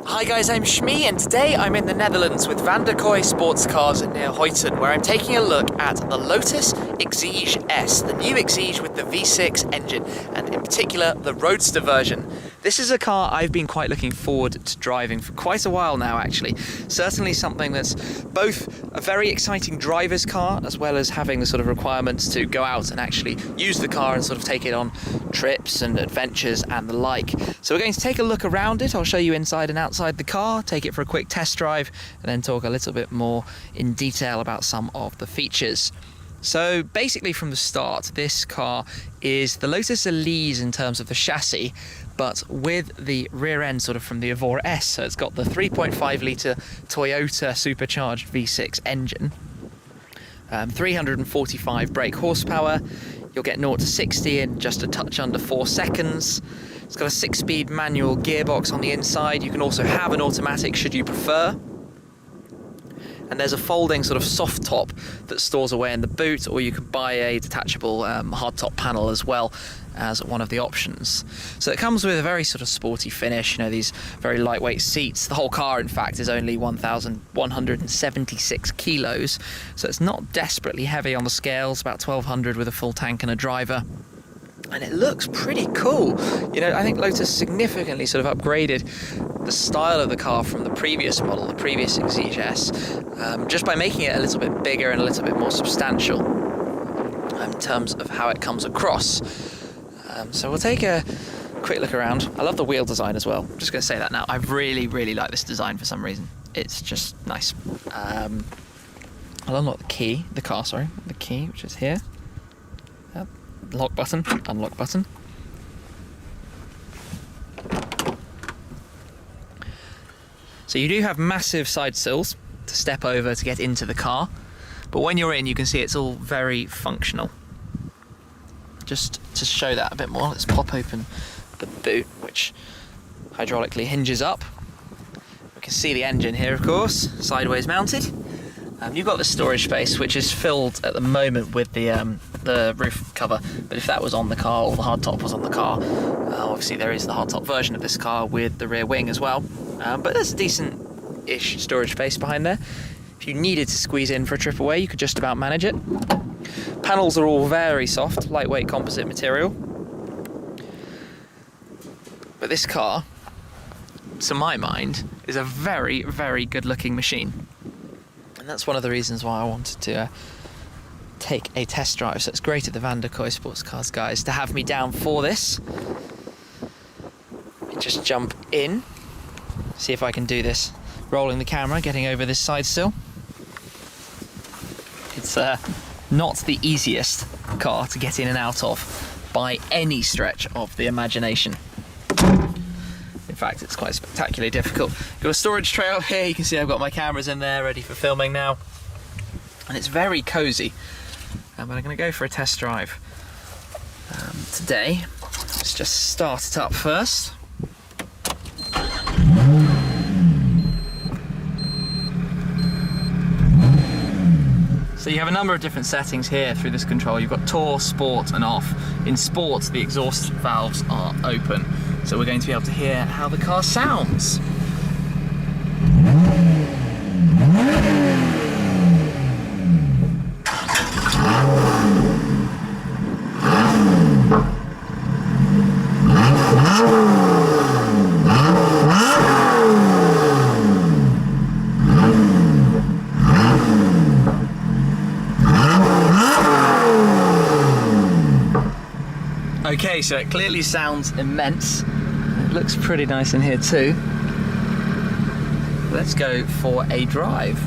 Hi guys, I'm Shmee and today I'm in the Netherlands with Van der Kooi Sports Cars near Huyten, where I'm taking a look at the Lotus Exige S, the new Exige with the V6 engine, and in particular the Roadster version. This is a car I've been quite looking forward to driving for quite a while now actually. Certainly something that's both a very exciting driver's car as well as having the sort of requirements to go out and actually use the car and sort of take it on trips and adventures and the like. So we're going to take a look around it. I'll show you inside and outside the car, take it for a quick test drive, and then talk a little bit more in detail about some of the features. So basically from the start, this car is the Lotus Elise in terms of the chassis, but with the rear end sort of from the Evora S. So it's got the 3.5 litre Toyota supercharged V6 engine, 345 brake horsepower. You'll get 0 to 60 in just a touch under 4 seconds. It's got a 6-speed manual gearbox on the inside. You can also have an automatic should you prefer. And there's a folding sort of soft top that stores away in the boot, or you could buy a detachable hardtop panel as well as one of the options. So it comes with a very sort of sporty finish, you know, these very lightweight seats. The whole car, in fact, is only 1,176 kilos, so it's not desperately heavy on the scales, about 1,200 with a full tank and a driver. And it looks pretty cool. You know, I think Lotus significantly sort of upgraded the style of the car from the previous model, the previous Exige S, just by making it a little bit bigger and a little bit more substantial in terms of how it comes across. So we'll take a quick look around. I love the wheel design as well. I'm just going to say that now. I really, really like this design for some reason. It's just nice. I'll unlock the key, the key, which is here. Yep. Lock button, unlock button. So you do have massive side sills to step over to get into the car, but when you're in you can see it's all very functional. Just to show that a bit more, let's pop open the boot, which hydraulically hinges up. We can see the engine here, of course, sideways mounted. You've got the storage space, which is filled at the moment with the roof cover, but if that was on the car, or the hardtop was on the car, obviously there is the hardtop version of this car with the rear wing as well, but there's a decent-ish storage space behind there. If you needed to squeeze in for a trip away, you could just about manage it. Panels are all very soft, lightweight composite material. But this car, to my mind, is a very, very good-looking machine. And that's one of the reasons why I wanted to take a test drive. So it's great at the Van der Kooi Sports Cars guys to have me down for this. Just jump in, see if I can do this. Rolling the camera, getting over this side sill. It's not the easiest car to get in and out of by any stretch of the imagination. In fact, it's quite spectacularly difficult. Got a storage tray up here. You can see I've got my cameras in there ready for filming now. And it's very cozy. But I'm going to go for a test drive today. Let's just start it up first. So you have a number of different settings here through this control. You've got Tour, Sport and Off. In Sport, the exhaust valves are open. So we're going to be able to hear how the car sounds. Okay, so it clearly sounds immense. It looks pretty nice in here too. Let's go for a drive.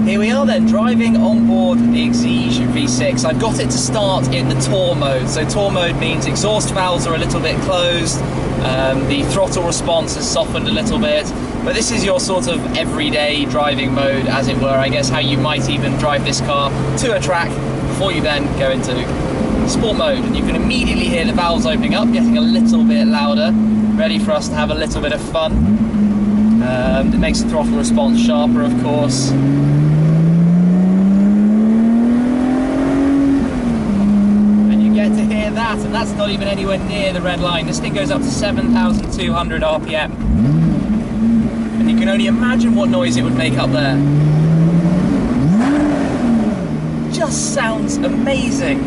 Here we are then, driving on board the Exige V6. I've got it to start in the Tour mode. So Tour mode means exhaust valves are a little bit closed, the throttle response is softened a little bit, but this is your sort of everyday driving mode, as it were. I guess how you might even drive this car to a track before you then go into Sport mode. And you can immediately hear the valves opening up, getting a little bit louder, ready for us to have a little bit of fun. It makes the throttle response sharper, of course. And you get to hear that that, and that's not even anywhere near the red line. This thing goes up to 7,200 RPM. And you can only imagine what noise it would make up there. Just sounds amazing.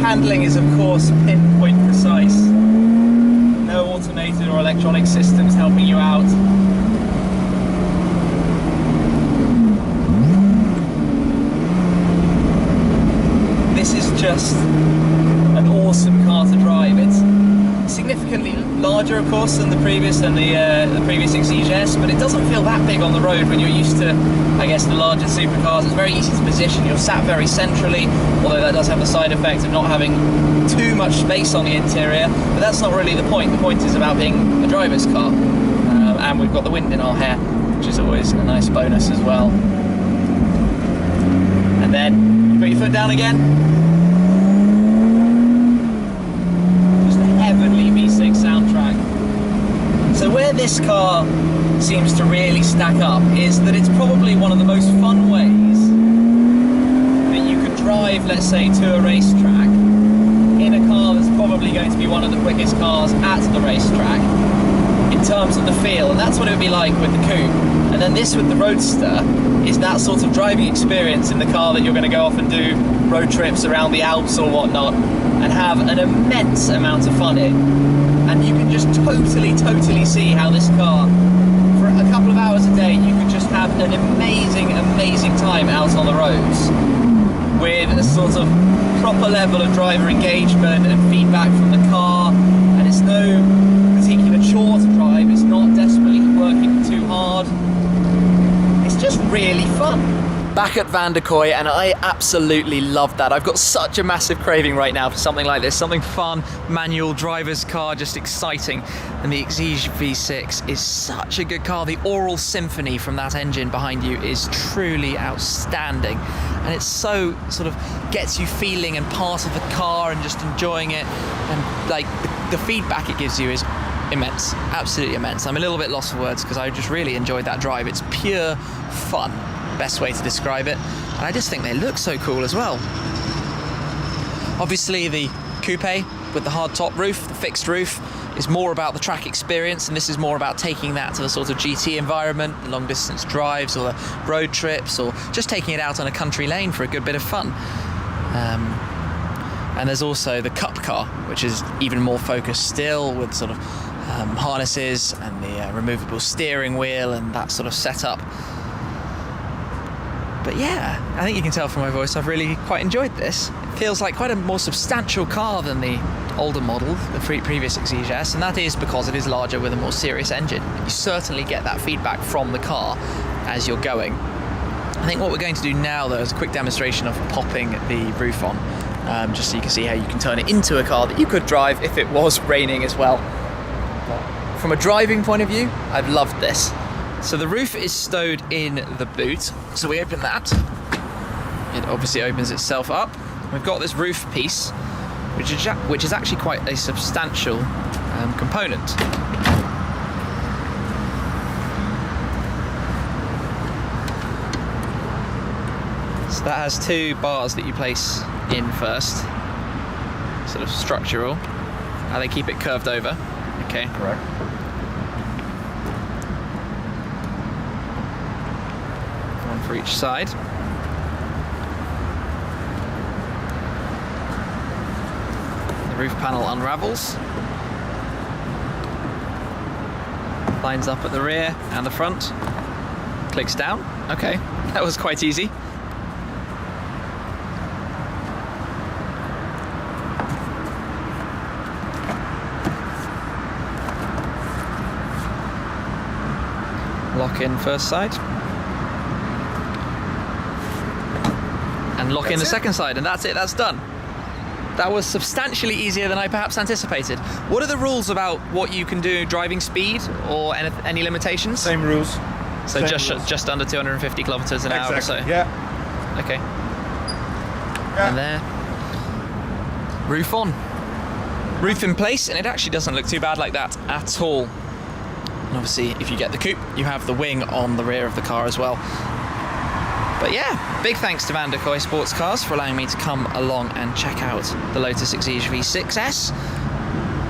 Handling is of course pinpoint precise. No automated or electronic systems helping you out. This is just an awesome car to drive. It's significantly larger, of course, than the previous Exige S, but it doesn't feel that big on the road when you're used to, I guess, the larger supercars. It's very easy to position. You're sat very centrally, although that does have the side effect of not having too much space on the interior, but that's not really the point. The point is about being a driver's car. And we've got the wind in our hair, which is always a nice bonus as well. And then, you put your foot down again. Heavenly V6 soundtrack. So where this car seems to really stack up is that it's probably one of the most fun ways that you could drive, let's say, to a racetrack in a car that's probably going to be one of the quickest cars at the racetrack in terms of the feel, and that's what it would be like with the coupe. And then this with the Roadster is that sort of driving experience in the car that you're going to go off and do road trips around the Alps or whatnot and have an immense amount of fun in. And you can just totally see how this car, for a couple of hours a day, you could just have an amazing time out on the roads with a sort of proper level of driver engagement and feedback from the car, and it's no particular chore to drive. It's not desperately working too hard. It's just really fun. Back at Van der Kooi, and I absolutely love that. I've got such a massive craving right now for something like this, something fun, manual, driver's car, just exciting. And the Exige V6 is such a good car. The aural symphony from that engine behind you is truly outstanding. And it's so sort of gets you feeling and part of the car and just enjoying it. And like the feedback it gives you is immense, absolutely immense. I'm a little bit lost for words because I just really enjoyed that drive. It's pure fun. Best way to describe it, and I just think they look so cool as well. Obviously the coupe with the hard top roof, the fixed roof, is more about the track experience, and this is more about taking that to the sort of GT environment, the long distance drives or the road trips, or just taking it out on a country lane for a good bit of fun. And there's also the cup car, which is even more focused still, with sort of harnesses and the removable steering wheel and that sort of setup. But yeah, I think you can tell from my voice I've really quite enjoyed this. It feels like quite a more substantial car than the older model, the previous Exige S, and that is because it is larger with a more serious engine. You certainly get that feedback from the car as you're going. I think what we're going to do now, though, is a quick demonstration of popping the roof on, just so you can see how you can turn it into a car that you could drive if it was raining as well. From a driving point of view, I've loved this. So the roof is stowed in the boot, so we open that. It obviously opens itself up. We've got this roof piece, which is actually quite a substantial component. So that has two bars that you place in first, sort of structural. They keep it curved over. Okay. Correct. For each side. The roof panel unravels, lines up at the rear and the front, clicks down. Okay, that was quite easy. Lock in first side. And lock in the second side, and that's it, that's done. That was substantially easier than I perhaps anticipated. What are the rules about what you can do, driving speed, or any limitations? Same rules. So just under 250 kilometers an hour or so? Yeah. Okay. Yeah. And there. Roof on. Roof in place, and it actually doesn't look too bad like that at all. And obviously, if you get the coupe, you have the wing on the rear of the car as well. But yeah, big thanks to Van der Kooi Sports Cars for allowing me to come along and check out the Lotus Exige V6S.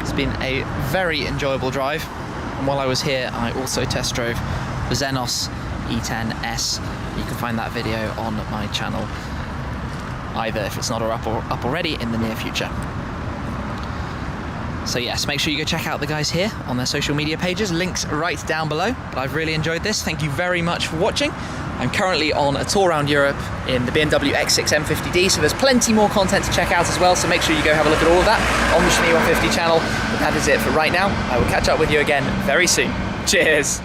It's been a very enjoyable drive. And while I was here, I also test drove the Xenos E10S. You can find that video on my channel, either if it's not up already in the near future. So yes, make sure you go check out the guys here on their social media pages, links right down below. But I've really enjoyed this. Thank you very much for watching. I'm currently on a tour around Europe in the BMW X6 M50D, so there's plenty more content to check out as well, so make sure you go have a look at all of that on the Shmee150 channel. But that is it for right now. I will catch up with you again very soon. Cheers!